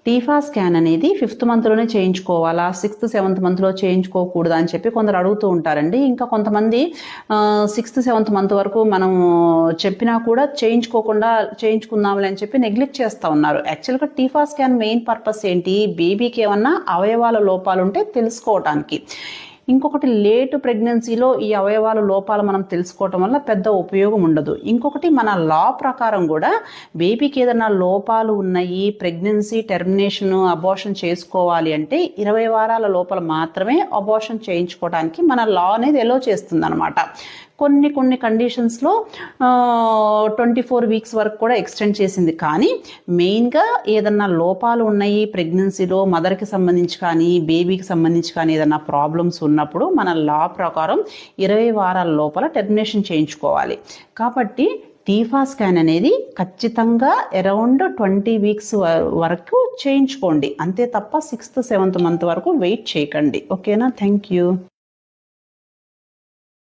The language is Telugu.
టీఫా స్కాన్ అనేది 5th మంత్లోనే చేయించుకోవాలా, 6th 7th మంత్లో చేయించుకోకూడదా అని చెప్పి కొందరు అడుగుతూ ఉంటారండి. ఇంకా కొంతమంది 6th 7th మంత్ వరకు మనం చెప్పినా కూడా చేయించుకుందాంలే అని చెప్పి నెగ్లెక్ట్ చేస్తూ ఉన్నారు. యాక్చువల్గా టీఫా స్కాన్ మెయిన్ పర్పస్ ఏంటి, బేబీకి ఏమన్నా అవయవాల లోపాలు ఉంటే తెలుసుకోవటానికి. ఇంకొకటి లేట్ ప్రెగ్నెన్సీలో ఈ అవయవాల లోపాలు మనం తెలుసుకోవటం వల్ల పెద్ద ఉపయోగం ఉండదు. ఇంకొకటి మన లా ప్రకారం కూడా బేబీకి ఏదైనా లోపాలు ఉన్నాయి, ప్రెగ్నెన్సీ టెర్మినేషన్ అబార్షన్ చేసుకోవాలి అంటే 20 వారాల లోపల మాత్రమే అబార్షన్ చేయించుకోవడానికి మన లా అనేది ఎలో చేస్తుంది అనమాట. కొన్ని కండిషన్స్లో 24 వీక్స్ వరకు కూడా ఎక్స్టెండ్ చేసింది. కానీ మెయిన్గా ఏదన్నా లోపాలు ఉన్నాయి ప్రెగ్నెన్సీలో, మదర్కి సంబంధించి కానీ బేబీకి సంబంధించి కానీ ఏదన్నా ప్రాబ్లమ్స్ ఉన్నప్పుడు మన లా ప్రకారం 20 వారాల లోపల టెర్మినేషన్ చేయించుకోవాలి. కాబట్టి టీఫా స్కాన్ అనేది ఖచ్చితంగా అరౌండ్ 20 వీక్స్ వరకు చేయించుకోండి, అంతే తప్ప 6th 7th మంత్ వరకు వెయిట్ చేయకండి. ఓకేనా? Thank you.